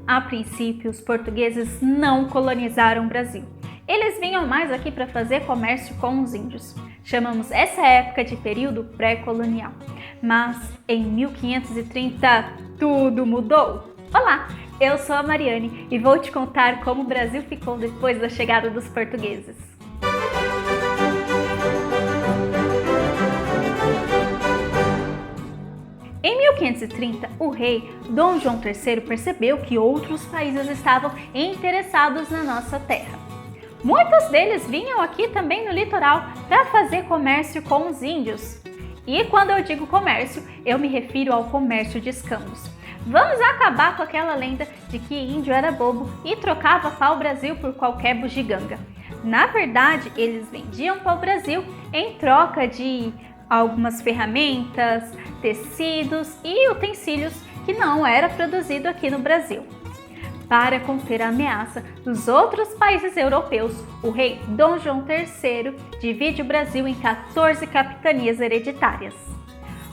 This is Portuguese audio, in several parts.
A princípio, os portugueses não colonizaram o Brasil. Eles vinham mais aqui para fazer comércio com os índios. Chamamos essa época de período pré-colonial. Mas em 1530 tudo mudou. Olá, eu sou a Mariane e vou te contar como o Brasil ficou depois da chegada dos portugueses. Em 1530, o rei Dom João III percebeu que outros países estavam interessados na nossa terra. Muitos deles vinham aqui também no litoral para fazer comércio com os índios. E quando eu digo comércio, eu me refiro ao comércio de escambos. Vamos acabar com aquela lenda de que índio era bobo e trocava pau-brasil por qualquer bugiganga. Na verdade, eles vendiam pau-brasil em troca de algumas ferramentas, tecidos e utensílios que não era produzido aqui no Brasil. Para conter a ameaça dos outros países europeus, o rei Dom João III divide o Brasil em 14 capitanias hereditárias.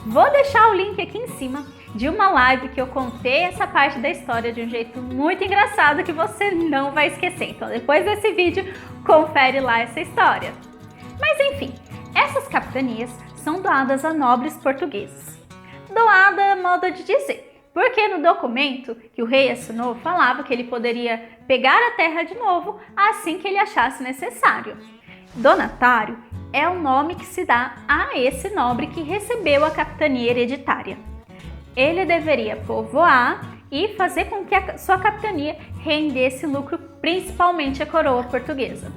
Vou deixar o link aqui em cima de uma live que eu contei essa parte da história de um jeito muito engraçado que você não vai esquecer. Então, depois desse vídeo, confere lá essa história. Mas enfim, essas capitanias são doadas a nobres portugueses. Doada é modo de dizer, porque no documento que o rei assinou falava que ele poderia pegar a terra de novo assim que ele achasse necessário. Donatário é o nome que se dá a esse nobre que recebeu a capitania hereditária. Ele deveria povoar e fazer com que a sua capitania rendesse lucro, principalmente a coroa portuguesa.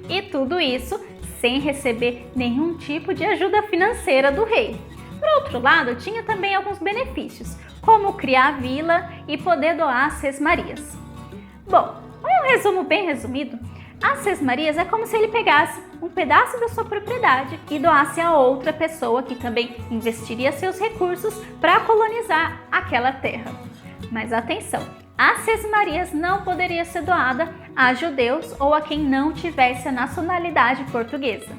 E tudo isso sem receber nenhum tipo de ajuda financeira do rei. Por outro lado, tinha também alguns benefícios, como criar a vila e poder doar as sesmarias. Bom, um resumo bem resumido, as sesmarias é como se ele pegasse um pedaço da sua propriedade e doasse a outra pessoa que também investiria seus recursos para colonizar aquela terra. Mas atenção, as sesmarias não poderiam ser doadas a judeus ou a quem não tivesse a nacionalidade portuguesa.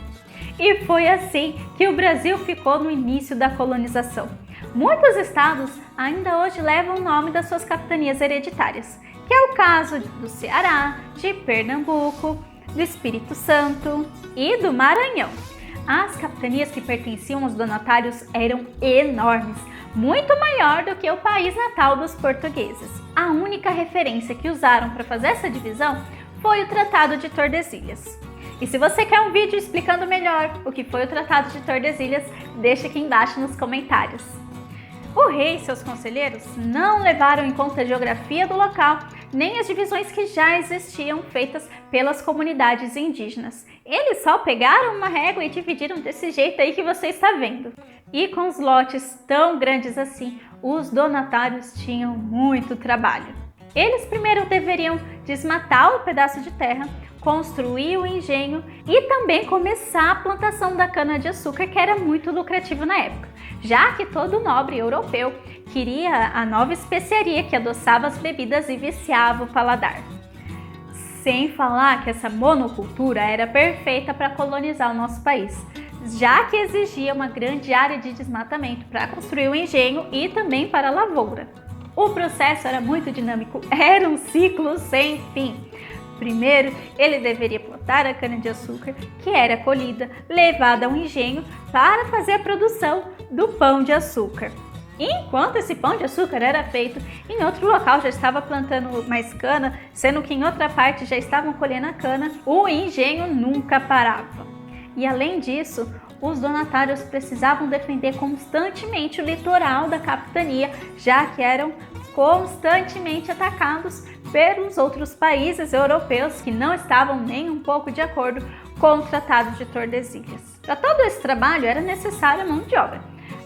E foi assim que o Brasil ficou no início da colonização. Muitos estados ainda hoje levam o nome das suas capitanias hereditárias, que é o caso do Ceará, de Pernambuco, do Espírito Santo e do Maranhão. As capitanias que pertenciam aos donatários eram enormes, muito maior do que o país natal dos portugueses. A única referência que usaram para fazer essa divisão foi o Tratado de Tordesilhas. E se você quer um vídeo explicando melhor o que foi o Tratado de Tordesilhas, deixa aqui embaixo nos comentários. O rei e seus conselheiros não levaram em conta a geografia do local, nem as divisões que já existiam feitas pelas comunidades indígenas. Eles só pegaram uma régua e dividiram desse jeito aí que você está vendo. E com os lotes tão grandes assim, os donatários tinham muito trabalho. Eles primeiro deveriam desmatar o pedaço de terra, construir o engenho e também começar a plantação da cana-de-açúcar, que era muito lucrativo na época, já que todo nobre europeu queria a nova especiaria que adoçava as bebidas e viciava o paladar. Sem falar que essa monocultura era perfeita para colonizar o nosso país, já que exigia uma grande área de desmatamento para construir o engenho e também para a lavoura. O processo era muito dinâmico, era um ciclo sem fim. Primeiro, ele deveria plantar a cana-de-açúcar, que era colhida, levada ao engenho para fazer a produção do pão de açúcar. Enquanto esse pão de açúcar era feito, em outro local já estava plantando mais cana, sendo que em outra parte já estavam colhendo a cana, o engenho nunca parava. E além disso, os donatários precisavam defender constantemente o litoral da capitania, já que eram constantemente atacados pelos outros países europeus que não estavam nem um pouco de acordo com o Tratado de Tordesilhas. Para todo esse trabalho era necessária mão de obra.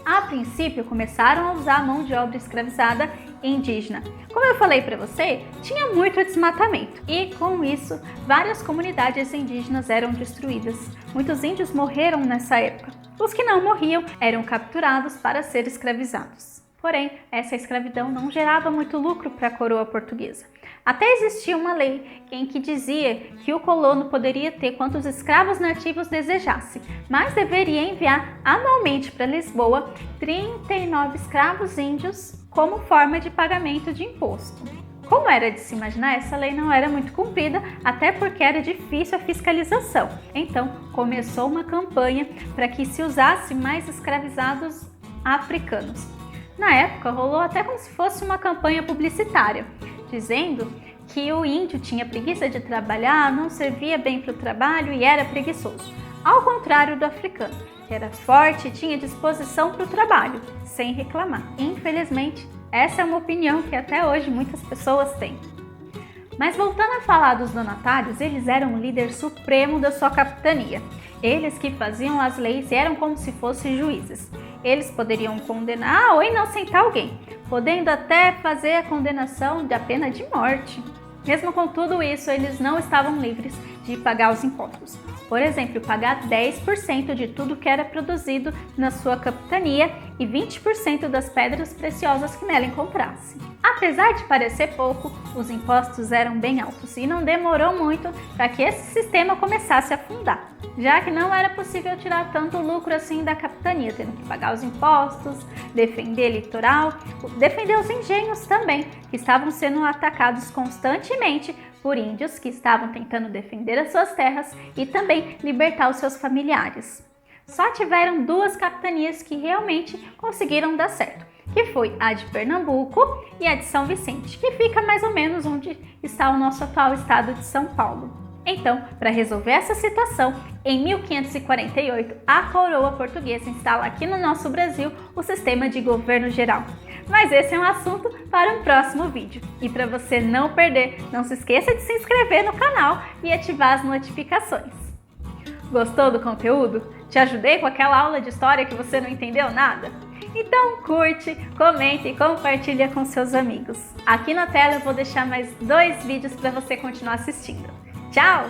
A princípio começaram a usar a mão de obra escravizada indígena. Como eu falei para você, tinha muito desmatamento e com isso várias comunidades indígenas eram destruídas. Muitos índios morreram nessa época. Os que não morriam eram capturados para ser escravizados. Porém, essa escravidão não gerava muito lucro para a coroa portuguesa. Até existia uma lei em que dizia que o colono poderia ter quantos escravos nativos desejasse, mas deveria enviar anualmente para Lisboa 39 escravos índios como forma de pagamento de imposto. Como era de se imaginar, essa lei não era muito cumprida, até porque era difícil a fiscalização. Então, começou uma campanha para que se usasse mais escravizados africanos. Na época, rolou até como se fosse uma campanha publicitária, dizendo que o índio tinha preguiça de trabalhar, não servia bem para o trabalho e era preguiçoso. Ao contrário do africano, que era forte e tinha disposição para o trabalho, sem reclamar. Infelizmente, essa é uma opinião que até hoje muitas pessoas têm. Mas voltando a falar dos donatários, eles eram o líder supremo da sua capitania. Eles que faziam as leis e eram como se fossem juízes. Eles poderiam condenar ou inocentar alguém, podendo até fazer a condenação da pena de morte. Mesmo com tudo isso, eles não estavam livres de pagar os impostos. Por exemplo, pagar 10% de tudo que era produzido na sua capitania e 20% das pedras preciosas que nela encontrasse. Apesar de parecer pouco, os impostos eram bem altos e não demorou muito para que esse sistema começasse a afundar, já que não era possível tirar tanto lucro assim da capitania, tendo que pagar os impostos, defender litoral, defender os engenhos também, que estavam sendo atacados constantemente por índios que estavam tentando defender as suas terras e também libertar os seus familiares. Só tiveram duas capitanias que realmente conseguiram dar certo, que foi a de Pernambuco e a de São Vicente, que fica mais ou menos onde está o nosso atual estado de São Paulo. Então, para resolver essa situação, em 1548, a coroa portuguesa instala aqui no nosso Brasil o sistema de governo geral. Mas esse é um assunto para um próximo vídeo. E para você não perder, não se esqueça de se inscrever no canal e ativar as notificações. Gostou do conteúdo? Te ajudei com aquela aula de história que você não entendeu nada? Então curte, comente e compartilha com seus amigos. Aqui na tela eu vou deixar mais 2 vídeos para você continuar assistindo. Tchau!